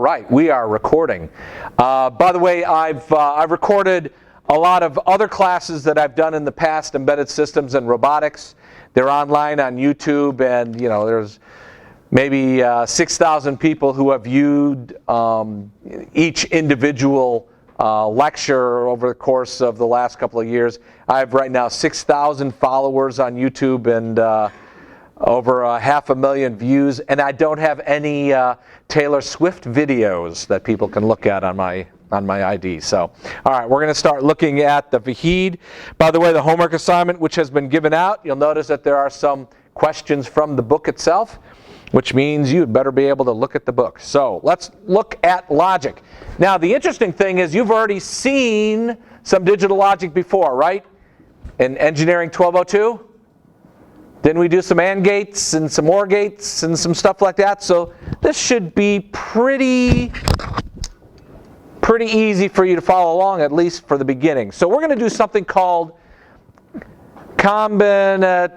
right, we are recording. By the way, I've recorded a lot of other classes that I've done in the past, embedded systems and robotics. They're online on YouTube, and there's maybe 6,000 people who have viewed each individual lecture over the course of the last couple of years. I have right now 6,000 followers on YouTube and over 500,000 views, and I don't have any Taylor Swift videos that people can look at on my ID. So, all right, we're going to start looking at the Vahid. By the way, the homework assignment, which has been given out, you'll notice that there are some questions from the book itself, which means you'd better be able to look at the book. So let's look at logic. Now, the interesting thing is you've already seen some digital logic before, right? In Engineering 1202? Didn't we do some AND gates and some OR gates and some stuff like that? So this should be pretty easy for you to follow along, at least for the beginning. So we're going to do something called combinational.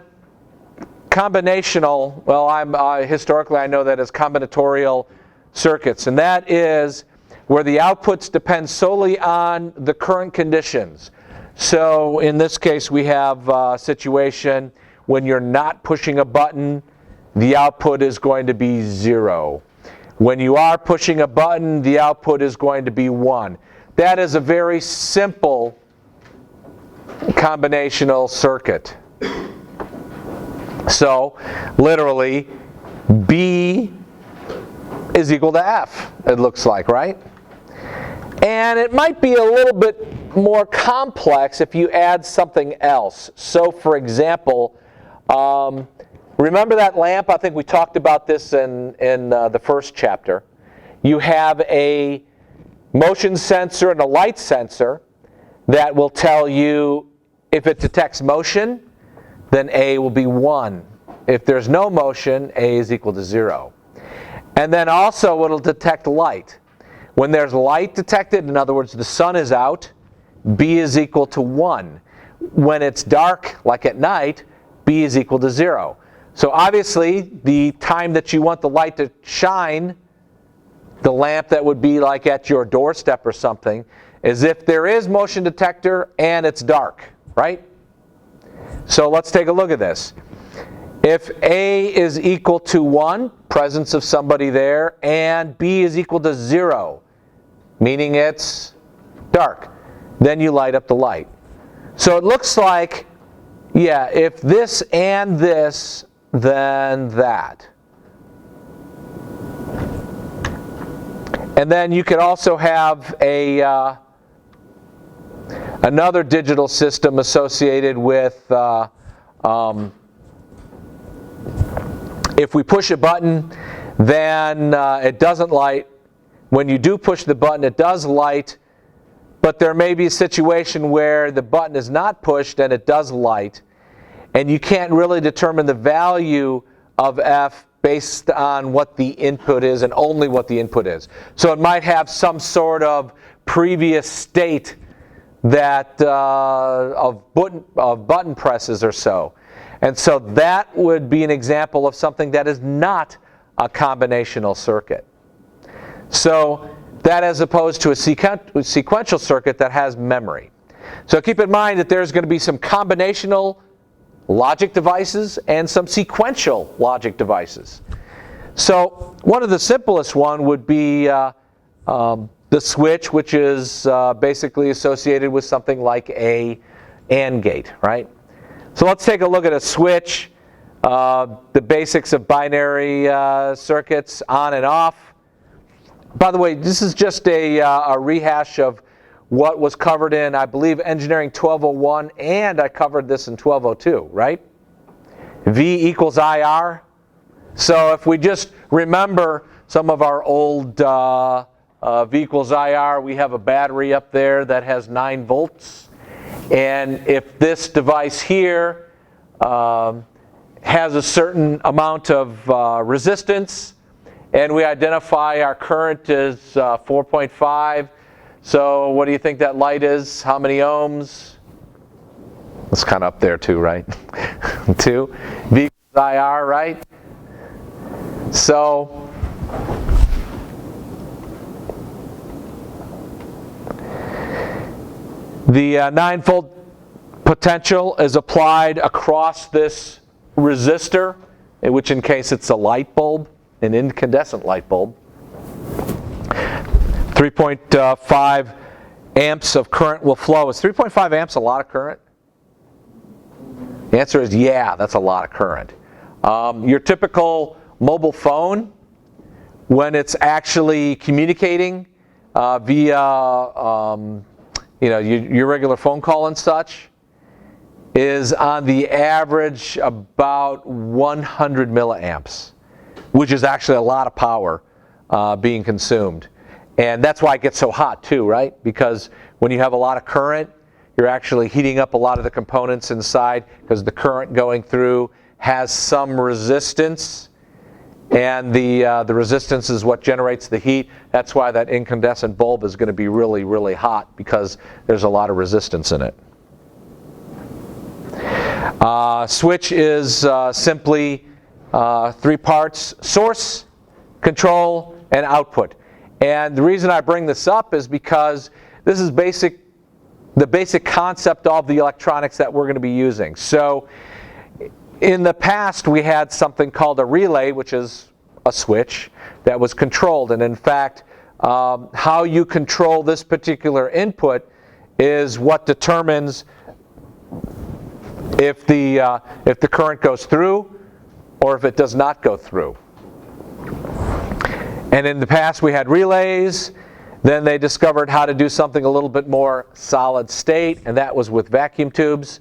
Well, historically I know that as combinatorial circuits, and that is where the outputs depend solely on the current conditions. So in this case, we have a situation when you're not pushing a button, the output is going to be 0. When you are pushing a button, the output is going to be 1. That is a very simple combinational circuit. So, literally, B is equal to F, it looks like, right? And it might be a little bit more complex if you add something else. So, for example, remember that lamp? I think we talked about this in the first chapter. You have a motion sensor and a light sensor that will tell you if it detects motion, then A will be 1. If there's no motion, A is equal to 0. And then also it'll detect light. When there's light detected, in other words, the sun is out, B is equal to 1. When it's dark, like at night, B is equal to 0. So obviously, the time that you want the light to shine, the lamp that would be like at your doorstep or something, is if there is motion detector and it's dark, right? So let's take a look at this. If A is equal to 1, presence of somebody there, and B is equal to 0, meaning it's dark, then you light up the light. So it looks like, yeah, if this and this, then that. And then you could also have another digital system associated with if we push a button, then it doesn't light. When you do push the button, it does light, but there may be a situation where the button is not pushed and it does light, and you can't really determine the value of F based on what the input is and only what the input is. So it might have some sort of previous state that of button presses or so. And so that would be an example of something that is not a combinational circuit. So that as opposed to a sequential circuit that has memory. So keep in mind that there's going to be some combinational logic devices and some sequential logic devices. So one of the simplest one would be the switch, which is basically associated with something like a AND gate, right? So let's take a look at a switch, the basics of binary circuits, on and off. By the way, this is just a rehash of what was covered in, I believe, Engineering 1201, and I covered this in 1202, right? V equals IR. So if we just remember some of our old V equals IR, we have a battery up there that has 9 volts. And if this device here has a certain amount of resistance, and we identify our current as 4.5, so what do you think that light is? How many ohms? It's kind of up there too, right? 2. V equals IR, right? So The 9-volt potential is applied across this resistor, in which in case it's a light bulb, an incandescent light bulb. 3.5 amps of current will flow. Is 3.5 amps a lot of current? The answer is yeah, that's a lot of current. Your typical mobile phone, when it's actually communicating via your regular phone call and such, is on the average about 100 milliamps, which is actually a lot of power being consumed. And that's why it gets so hot too, right? Because when you have a lot of current, you're actually heating up a lot of the components inside, because the current going through has some resistance, and the resistance is what generates the heat. That's why that incandescent bulb is going to be really, really hot, because there's a lot of resistance in it. Switch is simply 3 parts: source, control, and output. And the reason I bring this up is because this is the basic concept of the electronics that we're going to be using. So in the past, we had something called a relay, which is a switch that was controlled. And in fact, how you control this particular input is what determines if the current goes through or if it does not go through. And in the past we had relays. Then they discovered how to do something a little bit more solid state, and that was with vacuum tubes.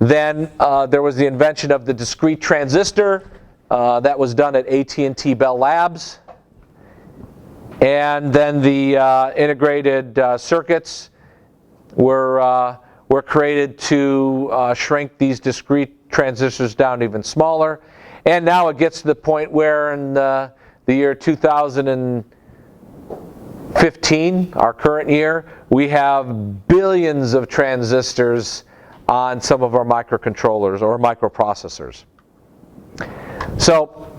Then there was the invention of the discrete transistor. That was done at AT&T Bell Labs. And then the integrated circuits were created to shrink these discrete transistors down even smaller. And now it gets to the point where in the year 2015, our current year, we have billions of transistors on some of our microcontrollers or microprocessors. So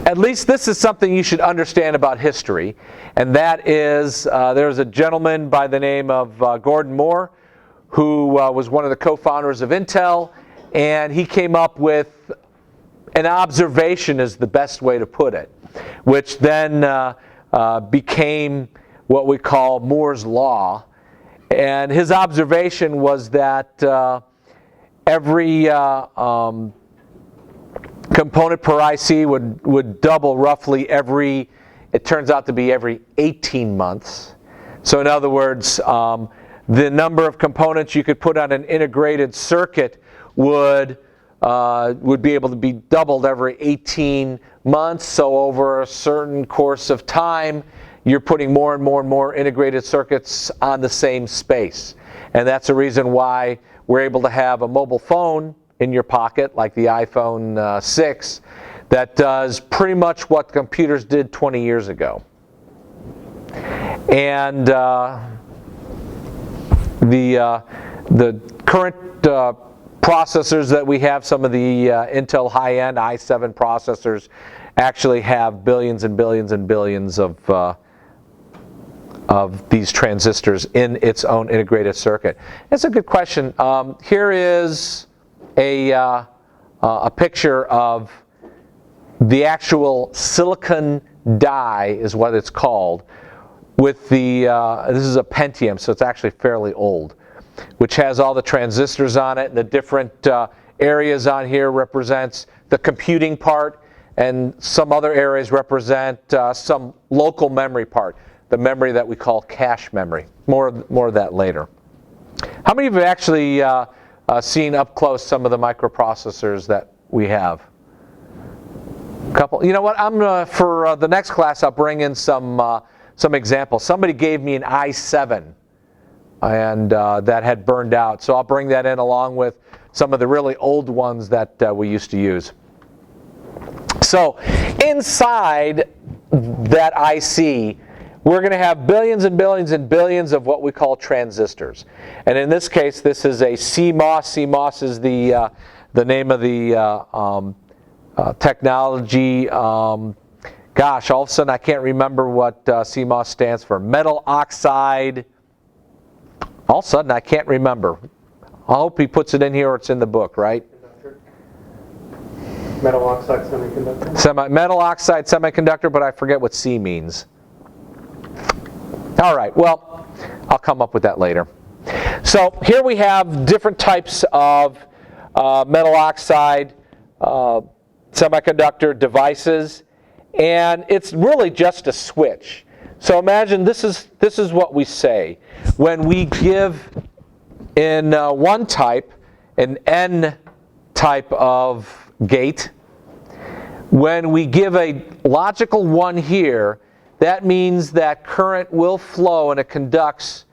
at least this is something you should understand about history, and that is there's a gentleman by the name of Gordon Moore, who was one of the co-founders of Intel, and he came up with an observation, is the best way to put it, which then became what we call Moore's Law. And his observation was that every component per IC would double roughly it turns out to be every 18 months. So in other words, the number of components you could put on an integrated circuit would be able to be doubled every 18 months. So over a certain course of time, you're putting more and more and more integrated circuits on the same space. And that's the reason why we're able to have a mobile phone in your pocket, like the iPhone 6, that does pretty much what computers did 20 years ago. And the current processors that we have, some of the Intel high-end i7 processors, actually have billions and billions and billions of these transistors in its own integrated circuit. That's a good question. Here is a picture of the actual silicon die, is what it's called, with this is a Pentium, so it's actually fairly old, which has all the transistors on it. The different areas on here represents the computing part, and some other areas represent some local memory part, the memory that we call cache memory. More of that later. How many of you have actually seen up close some of the microprocessors that we have? A couple. You know what? For the next class, I'll bring in some examples. Somebody gave me an i7, and that had burned out. So I'll bring that in along with some of the really old ones that we used to use. So inside that IC, we're going to have billions and billions and billions of what we call transistors. And in this case, this is a CMOS. CMOS is the name of the technology. Gosh, all of a sudden I can't remember what CMOS stands for. Metal oxide. All of a sudden, I can't remember. I hope he puts it in here or it's in the book, right? Metal oxide semiconductor. Metal oxide semiconductor, but I forget what C means. All right, well, I'll come up with that later. So here we have different types of metal oxide semiconductor devices, and it's really just a switch. So imagine this is what we say when we give in one type an N type of gate. When we give a logical 1 here, that means that current will flow and it conducts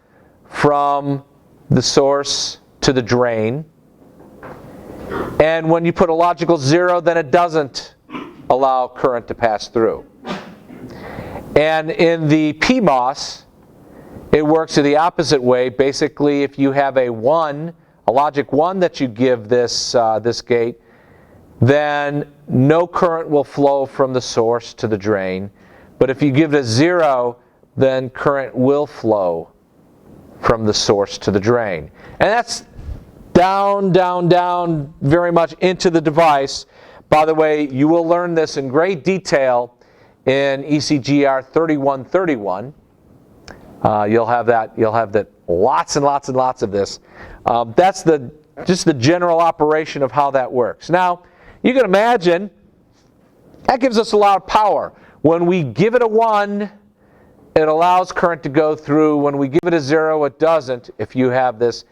from the source to the drain. And when you put a logical 0, then it doesn't allow current to pass through. And in the PMOS, it works in the opposite way. Basically, if you have a logic 1 that you give this gate, then no current will flow from the source to the drain. But if you give it a 0, then current will flow from the source to the drain. And that's down, down, down, very much into the device. By the way, you will learn this in great detail in ECGR 3131. You'll have that lots and lots and lots of this. That's just the general operation of how that works. Now, you can imagine that gives us a lot of power. When we give it a 1, it allows current to go through. When we give it a 0, it doesn't. If you have this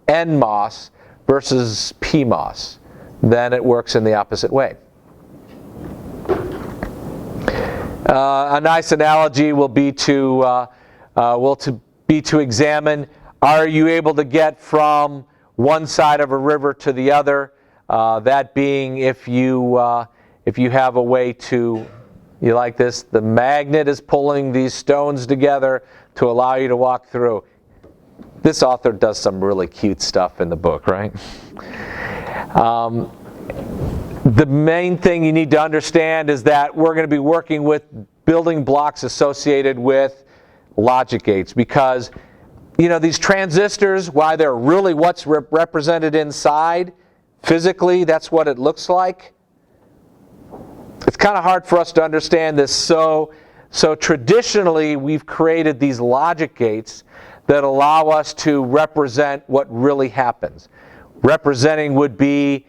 NMOS versus PMOS, then it works in the opposite way. A nice analogy will be to examine: are you able to get from one side of a river to the other? That being, if you have a way to, you like this, the magnet is pulling these stones together to allow you to walk through. This author does some really cute stuff in the book, right? The main thing you need to understand is that we're going to be working with building blocks associated with logic gates, because these transistors, why they're really what's represented inside physically, that's what it looks like. It's kind of hard for us to understand this. So traditionally, we've created these logic gates that allow us to represent what really happens. Representing would be,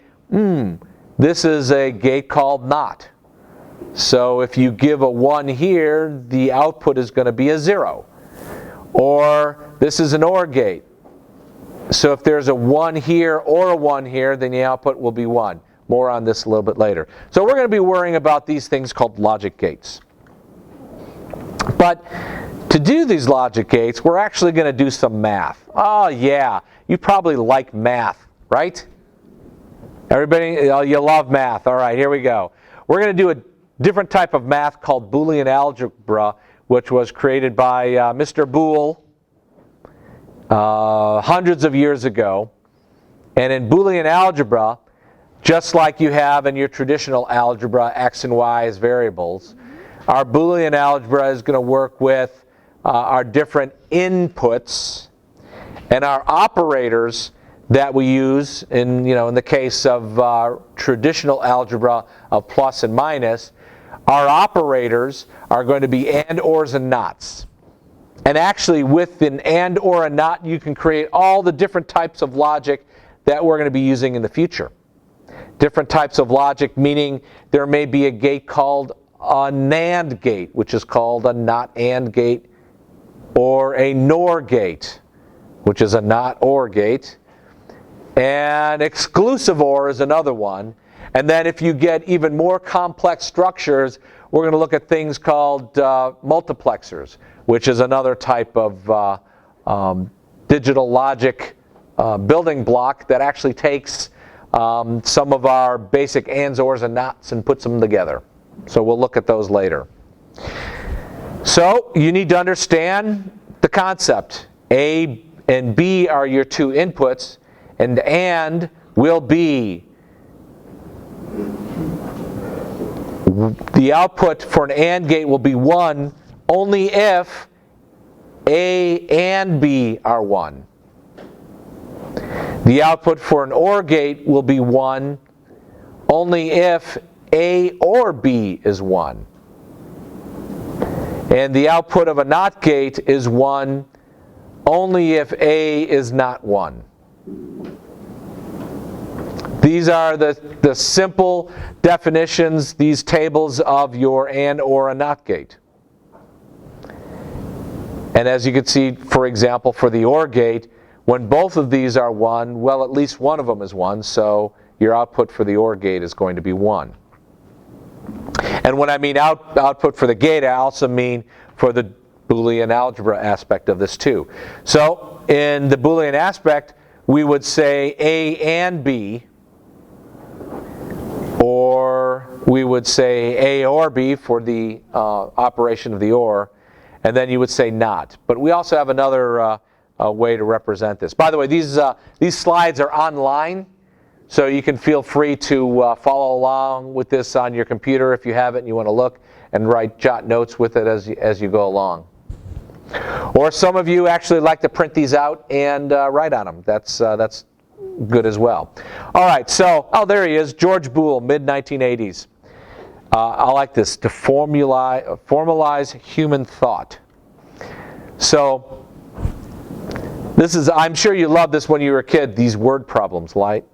this is a gate called NOT. So if you give a 1 here, the output is going to be a 0. Or this is an OR gate. So if there's a 1 here or a 1 here, then the output will be 1. More on this a little bit later. So we're going to be worrying about these things called logic gates. But to do these logic gates, we're actually going to do some math. Oh yeah, you probably like math, right? Everybody, you love math. All right, here we go. We're going to do a different type of math called Boolean algebra, which was created by Mr. Boole hundreds of years ago. And in Boolean algebra, just like you have in your traditional algebra, x and y as variables, our Boolean algebra is going to work with our different inputs, and our operators that we use in the case of traditional algebra of plus and minus. Our operators are going to be and, ors, and nots. And actually, with an and, or, a not, you can create all the different types of logic that we're going to be using in the future. Different types of logic, meaning there may be a gate called a NAND gate, which is called a not and gate, or a NOR gate, which is a not or gate. And exclusive OR is another one. And then if you get even more complex structures, we're going to look at things called multiplexers, which is another type of digital logic building block that actually takes some of our basic ands, ors, and nots and puts them together. So we'll look at those later. So you need to understand the concept. A and B are your two inputs, and will be the output for an AND gate will be 1 only if A and B are 1. The output for an OR gate will be 1 only if A or B is 1. And the output of a NOT gate is 1 only if A is not 1. These are the simple definitions, these tables of your AND or a NOT gate. And as you can see, for example, for the OR gate, when both of these are 1, well, at least one of them is 1, so your output for the OR gate is going to be 1. And when I mean output for the gate, I also mean for the Boolean algebra aspect of this too. So in the Boolean aspect, we would say A and B, or we would say A or B for the operation of the OR, and then you would say NOT. But we also have another way to represent this. By the way, these slides are online, so you can feel free to follow along with this on your computer if you have it and you want to look and jot notes with it as you go along. Or some of you actually like to print these out and write on them. That's good as well. All right, so, there he is, George Boole, mid-1980s. I like this, to formalize human thought. So, this is, I'm sure you loved this when you were a kid, these word problems, like,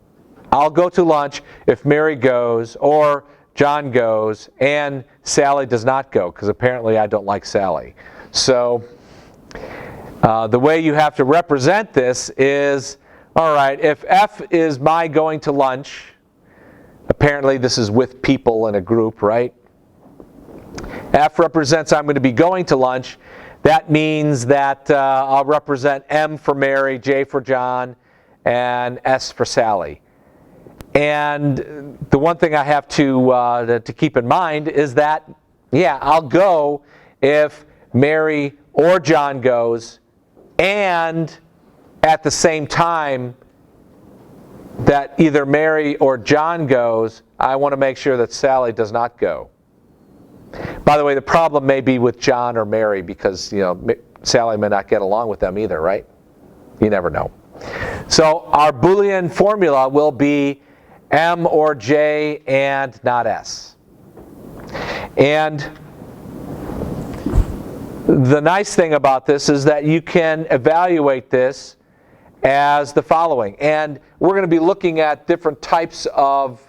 I'll go to lunch if Mary goes, or John goes, and Sally does not go, because apparently I don't like Sally. So, the way you have to represent this is, all right, if F is my going to lunch, apparently this is with people in a group, right? F represents I'm going to be going to lunch. That means that I'll represent M for Mary, J for John, and S for Sally. And the one thing I have to keep in mind is that, yeah, I'll go if Mary or John goes, and at the same time that either Mary or John goes, I want to make sure that Sally does not go. By the way, the problem may be with John or Mary because, Sally may not get along with them either, right? You never know. So our Boolean formula will be M or J and not S. And the nice thing about this is that you can evaluate this as the following. And we're going to be looking at different types of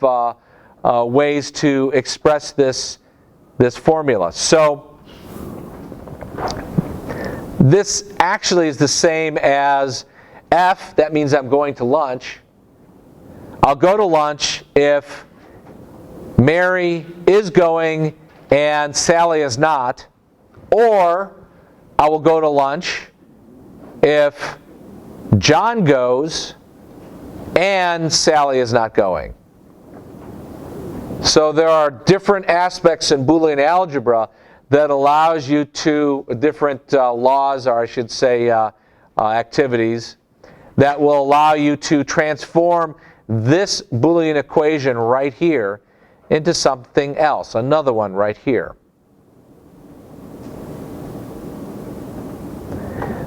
ways to express this formula. So this actually is the same as F, that means I'm going to lunch. I'll go to lunch if Mary is going and Sally is not, or I will go to lunch if John goes and Sally is not going. So there are different aspects in Boolean algebra that allows you to, different laws, or I should say activities, that will allow you to transform this Boolean equation right here into something else, another one right here.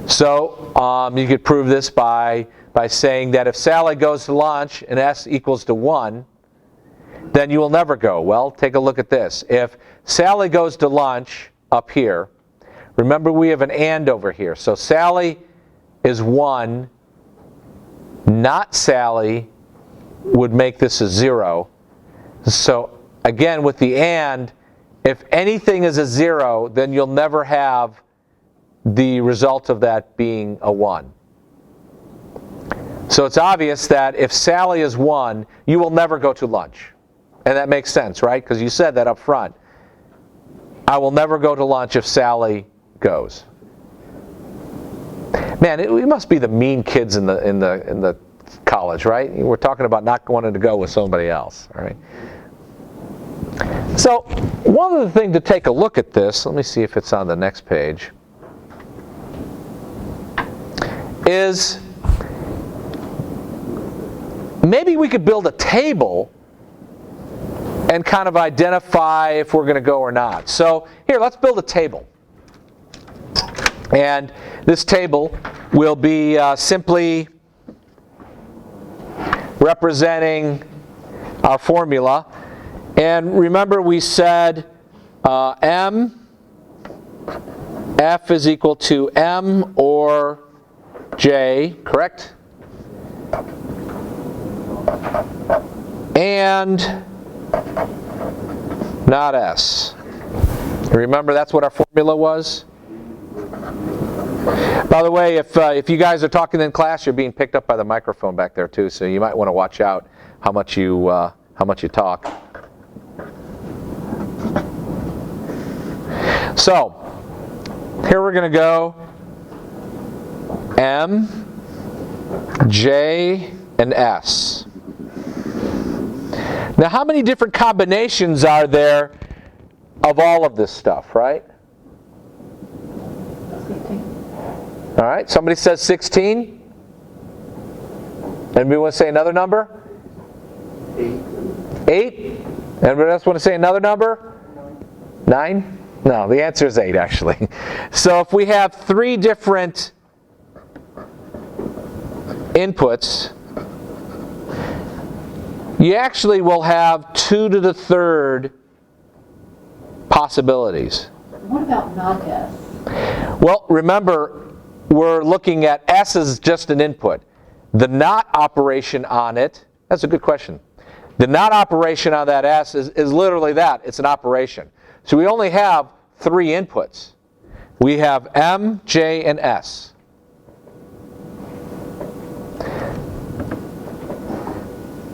So you could prove this by saying that if Sally goes to lunch and S equals to 1, then you will never go. Well, take a look at this. If Sally goes to lunch up here, remember we have an and over here. So Sally is 1, not Sally would make this a 0. So again, with the and, if anything is a 0, then you'll never have the result of that being a 1. So it's obvious that if Sally is 1, you will never go to lunch. And that makes sense, right? Because you said that up front. I will never go to lunch if Sally goes. Man, we must be the mean kids in the college, right? We're talking about not wanting to go with somebody else, all right? So one other thing to take a look at this, let me see if it's on the next page, is maybe we could build a table and kind of identify if we're going to go or not. So here, let's build a table. And this table will be simply representing our formula. And remember we said m, f is equal to m or j, correct? And not s. Remember that's what our formula was? By the way, if you guys are talking in class, you're being picked up by the microphone back there too, so you might want to watch out how much you talk. So here we're going to go M, J, and S. Now how many different combinations are there of all of this stuff, right? All right, somebody says 16. Anybody want to say another number? 8. Anybody else want to say another number? 9? No, the answer is 8 actually. So if we have 3 different inputs, you actually will have 2 to the 3rd possibilities. What about not S? Well, remember, we're looking at S as just an input. The not operation on it, that's a good question. The not operation on that S is literally that, it's an operation. So we only have 3 inputs. We have M, J, and S.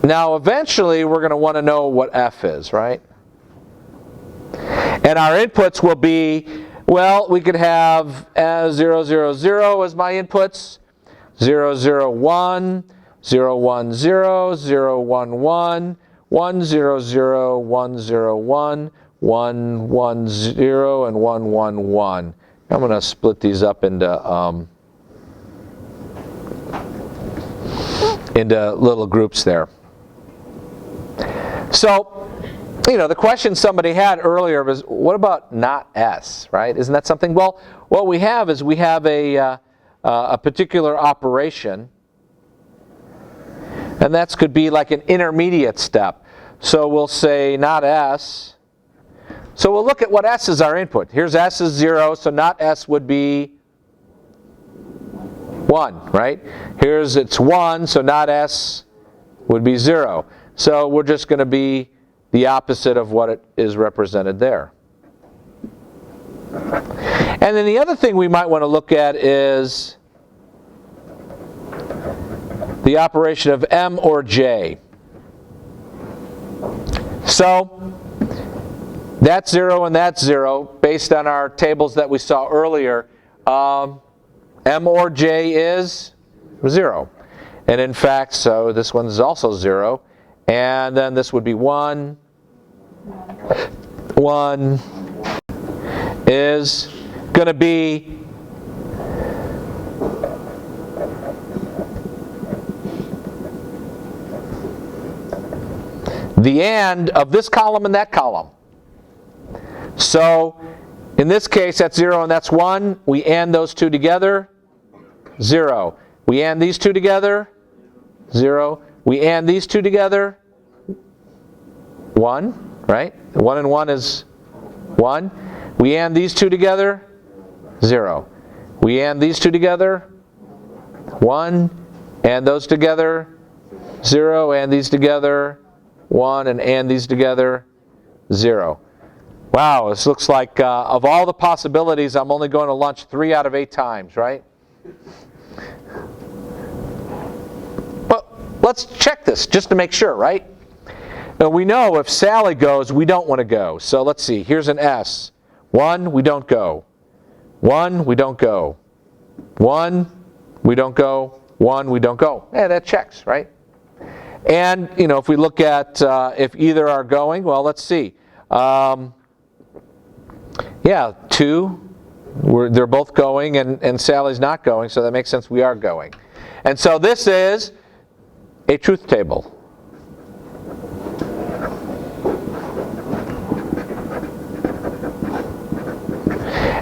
Now eventually we're going to want to know what F is, right? And our inputs will be, well, we could have 0, 0, 0 as my inputs, 0, 0, 1, 0, 1, 0, 0, 1, 1, 1, 0, 0, 1, 0, 1, 1, 1, 0, and 1, 1, 1. I'm going to split these up into little groups there. So, you know, the question somebody had earlier was, what about not S, right? Isn't that something? Well, what we have is we have a particular operation, and that could be like an intermediate step. So we'll say not S. So we'll look at what S is our input. Here's S is 0, so not S would be 1, right? Here's it's 1, so not S would be 0. So we're just going to be the opposite of what it is represented there. And then the other thing we might want to look at is the operation of M or J. So that's 0 and that's 0 based on our tables that we saw earlier. M or J is 0. And in fact, so this one is also 0. And then this would be 1. 1 is going to be the AND of this column and that column. So in this case, that's 0 and that's 1. We AND those two together, 0. We AND these two together, 0. We AND these two together, 1, right? 1 and 1 is 1. We AND these two together, 0. We AND these two together, 1. And those together, 0. And these together, 1. And these together, 0. Wow, this looks like of all the possibilities, I'm only going to lunch 3 out of 8 times, right? Let's check this just to make sure, right? Now we know if Sally goes, we don't want to go. So let's see, here's an S. 1, we don't go. 1, we don't go. 1, we don't go. 1, we don't go. Yeah, that checks, right? And, you know, if we look at if either are going, well, let's see. Yeah, 2, they're both going, and Sally's not going, so that makes sense we are going. And so this is a truth table.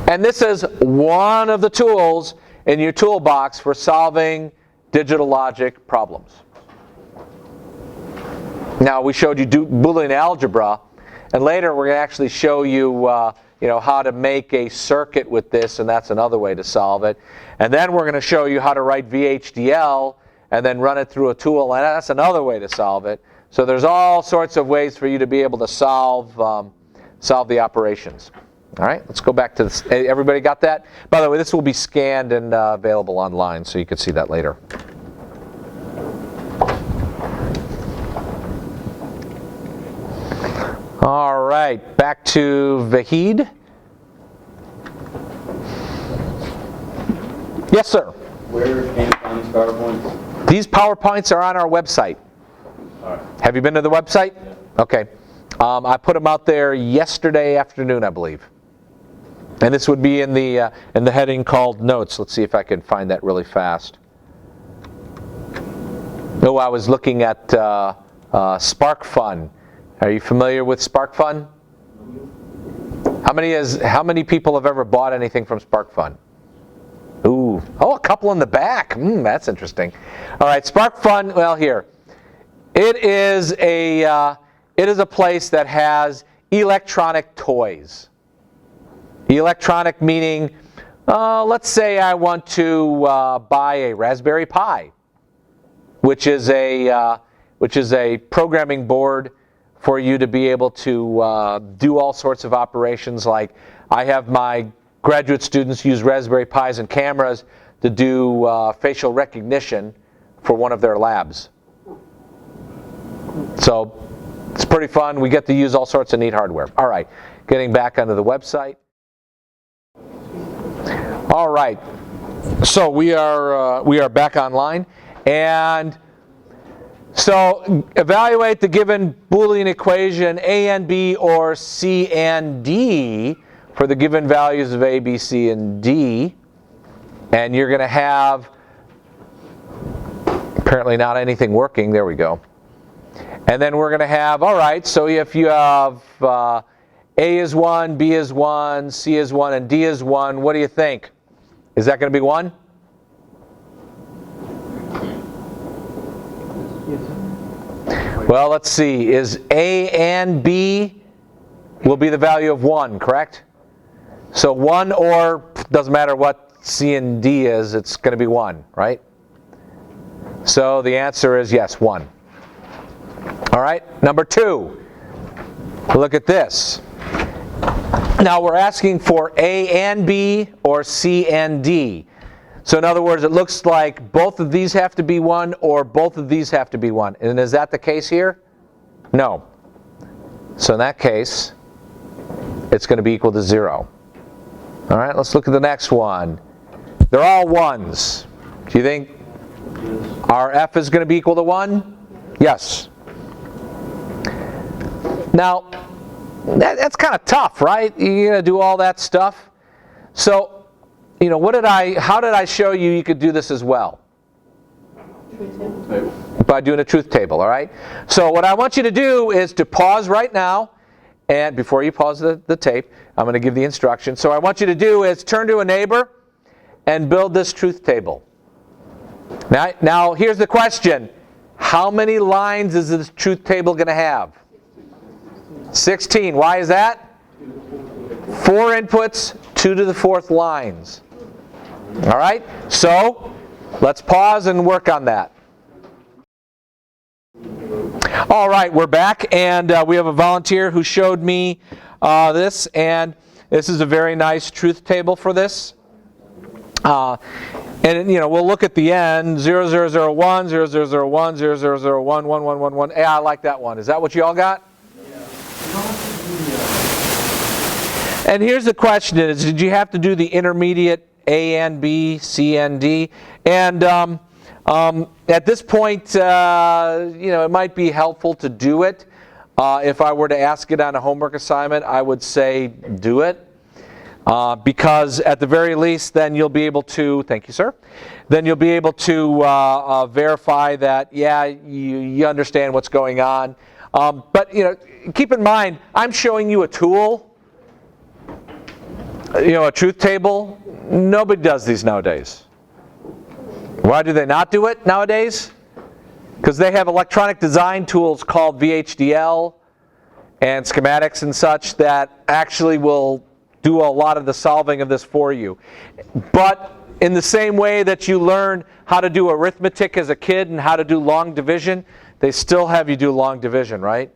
And this is one of the tools in your toolbox for solving digital logic problems. Now we showed you Boolean algebra, and later we're going to actually show you, how to make a circuit with this, and that's another way to solve it. And then we're going to show you how to write VHDL and then run it through a tool, and that's another way to solve it. So there's all sorts of ways for you to be able to solve the operations. All right, let's go back to this. Everybody got that? By the way, this will be scanned and available online, so you can see that later. All right, back to Vahid. Yes, sir. Where can you find these PowerPoints? These PowerPoints are on our website. All right. Have you been to the website? Yeah. Okay. I put them out there yesterday afternoon, I believe. And this would be in the heading called Notes. Let's see if I can find that really fast. Oh, I was looking at SparkFun. Are you familiar with SparkFun? How many people have ever bought anything from SparkFun? Ooh, a couple in the back. That's interesting. All right, SparkFun. Well, here, it is a place that has electronic toys. Electronic meaning, let's say I want to buy a Raspberry Pi, which is a programming board for you to be able to do all sorts of operations. Like I have my graduate students use Raspberry Pis and cameras to do facial recognition for one of their labs. So it's pretty fun. We get to use all sorts of neat hardware. All right, getting back onto the website. All right, so we are back online, and so evaluate the given Boolean equation A and B or C and D for the given values of A, B, C, and D, and you're going to have apparently not anything working. There we go. And then we're going to have, all right, so if you have A is 1, B is 1, C is 1, and D is 1, what do you think? Is that going to be 1? Well, let's see. Is A and B will be the value of 1, correct? So 1 or, doesn't matter what C and D is, it's going to be 1, right? So the answer is yes, 1. All right, number 2. Look at this. Now we're asking for A and B or C and D. So in other words, it looks like both of these have to be 1 or both of these have to be 1. And is that the case here? No. So in that case, it's going to be equal to 0. All right, let's look at the next one. They're all 1s. Do you think our F is going to be equal to 1? Yes. Now, that's kind of tough, right? You're going to do all that stuff. So, how did I show you could do this as well? By doing a truth table, all right? So what I want you to do is to pause right now, and before you pause the tape, I'm going to give the instructions. So what I want you to do is turn to a neighbor and build this truth table. Now here's the question. How many lines is this truth table going to have? 16. Why is that? 4 inputs, 2 to the 4th lines. All right? So let's pause and work on that. All right, we're back, and we have a volunteer who showed me this, and this is a very nice truth table for this. And we'll look at the end, 0001, 0001, 0001, 1111. Hey, I like that one. Is that what you all got? And here's the question is, did you have to do the intermediate A and B, C and D? And at this point, it might be helpful to do it. If I were to ask it on a homework assignment, I would say do it. Because at the very least, then you'll be able to, thank you, sir, then you'll be able to verify that, yeah, you understand what's going on. But, keep in mind, I'm showing you a tool, a truth table. Nobody does these nowadays. Why do they not do it nowadays? because they have electronic design tools called VHDL and schematics and such that actually will do a lot of the solving of this for you. But in the same way that you learn how to do arithmetic as a kid and how to do long division, they still have you do long division, right?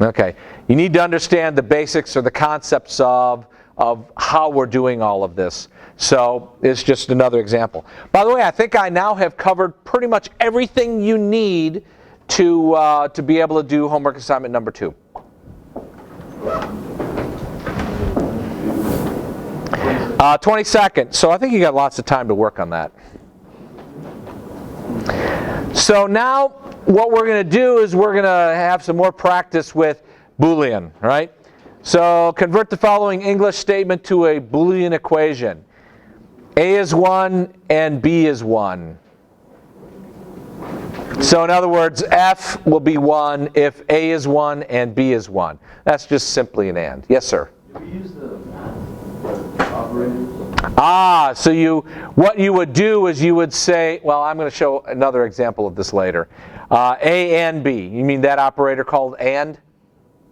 Okay. You need to understand the basics or the concepts of how we're doing all of this. So it's just another example. By the way, I think I now have covered pretty much everything you need to be able to do homework assignment number 2. Uh, 20 seconds. So I think you got lots of time to work on that. So now what we're going to do is we're going to have some more practice with Boolean, right? So convert the following English statement to a Boolean equation. A is 1 and B is 1. So in other words, F will be 1 if A is 1 and B is 1. That's just simply an AND. Yes, sir? Do we use the operators? So what you would do is you would say, well, I'm going to show another example of this later. A and B. You mean that operator called AND?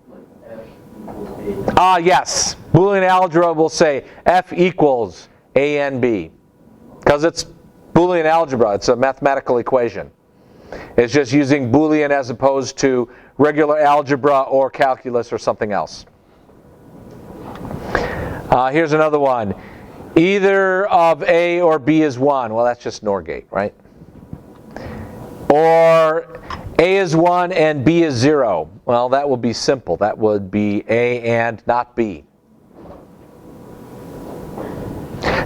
Like F equals A. Yes. Boolean algebra will say F equals A and B. Because it's Boolean algebra. It's a mathematical equation. It's just using Boolean as opposed to regular algebra or calculus or something else. Here's another one. Either of A or B is 1. Well, that's just NOR gate, right? Or A is 1 and B is 0. Well, that would be simple. That would be A and not B.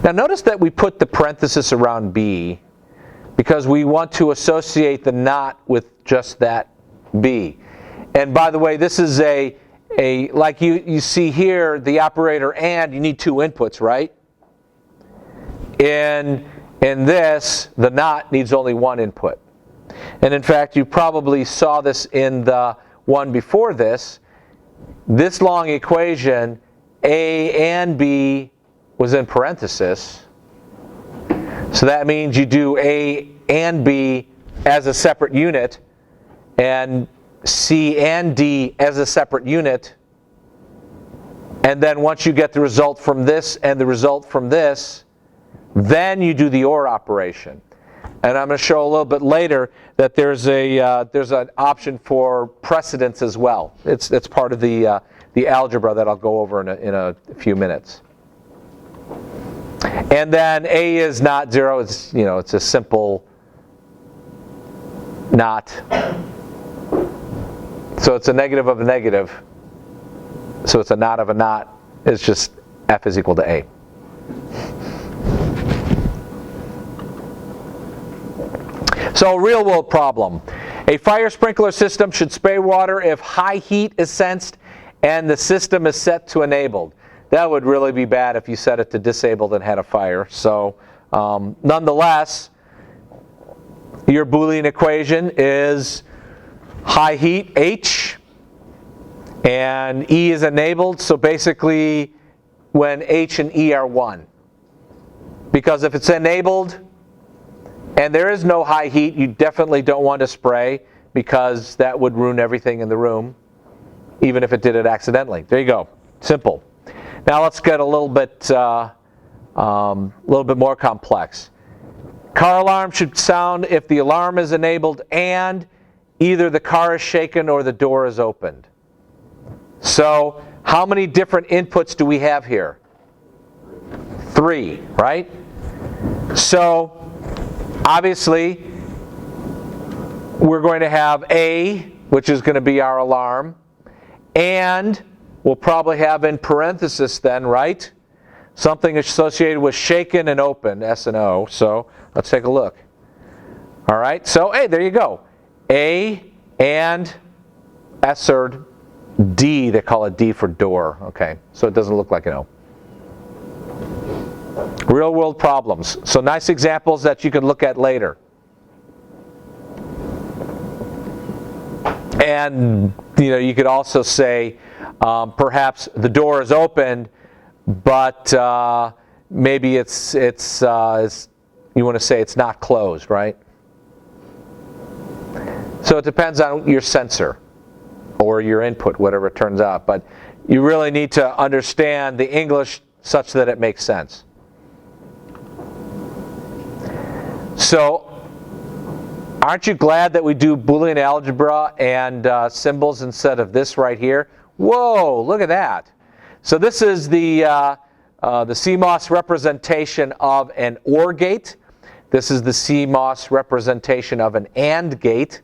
Now notice that we put the parenthesis around B because we want to associate the not with just that B. And by the way, this is like you see here, the operator AND, you need 2 inputs, right? In this, the not needs only 1 input. And in fact, you probably saw this in the one before this. This long equation, A and B was in parenthesis. So that means you do A and B as a separate unit and C and D as a separate unit. And then once you get the result from this and the result from this, then you do the OR operation. And I'm going to show a little bit later that there's an option for precedence as well. It's part of the algebra that I'll go over in a few minutes. And then A is not 0. It's it's a simple not. So it's a negative of a negative. So it's a not of a not. It's just F is equal to A. So a real world problem. A fire sprinkler system should spray water if high heat is sensed and the system is set to enabled. That would really be bad if you set it to disabled and had a fire. So nonetheless, your Boolean equation is high heat, H, and E is enabled. So basically, when H and E are 1. Because if it's enabled, and there is no high heat, you definitely don't want to spray because that would ruin everything in the room, even if it did it accidentally. There you go. Simple. Now let's get a little bit more complex. Car alarm should sound if the alarm is enabled and either the car is shaken or the door is opened. So how many different inputs do we have here? 3, right? So obviously, we're going to have A, which is going to be our alarm, and we'll probably have in parenthesis then, right? Something associated with shaken and open, S and O. So let's take a look. All right, so hey, there you go. A and S or D, they call it D for door. Okay, so it doesn't look like an O. Real world problems. So nice examples that you can look at later. And you could also say perhaps the door is opened, but maybe it's you want to say it's not closed, right? So it depends on your sensor or your input, whatever it turns out. But you really need to understand the English such that it makes sense. So, aren't you glad that we do Boolean algebra and symbols instead of this right here? Whoa, look at that. So this is the CMOS representation of an OR gate. This is the CMOS representation of an AND gate.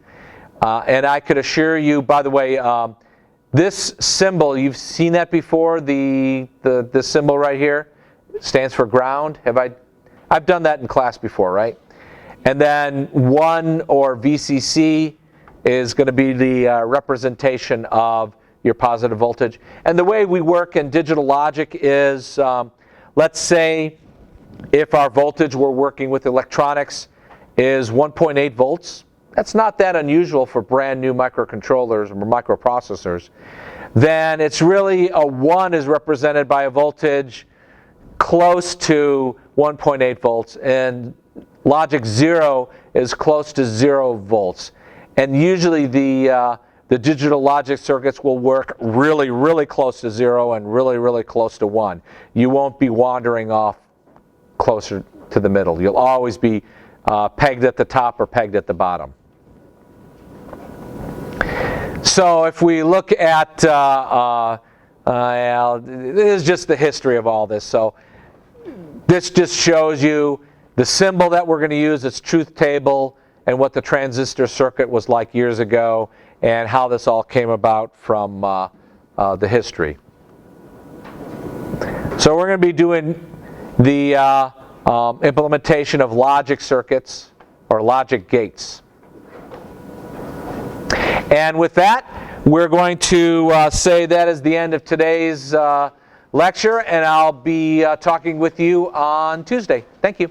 And I could assure you, by the way, this symbol, you've seen that before, the symbol right here, stands for ground. I've done that in class before, right? And then 1 or VCC is going to be the representation of your positive voltage. And the way we work in digital logic is, let's say if our voltage we're working with electronics is 1.8 volts. That's not that unusual for brand new microcontrollers or microprocessors. Then it's really a 1 is represented by a voltage close to 1.8 volts, and logic 0 is close to 0 volts. And usually the digital logic circuits will work really, really close to 0 and really, really close to 1. You won't be wandering off closer to the middle. You'll always be pegged at the top or pegged at the bottom. So if we look at, this is just the history of all this. So this just shows you the symbol that we're going to use, its truth table, and what the transistor circuit was like years ago, and how this all came about from the history. So we're going to be doing the implementation of logic circuits or logic gates. And with that, we're going to say that is the end of today's lecture, and I'll be talking with you on Tuesday. Thank you.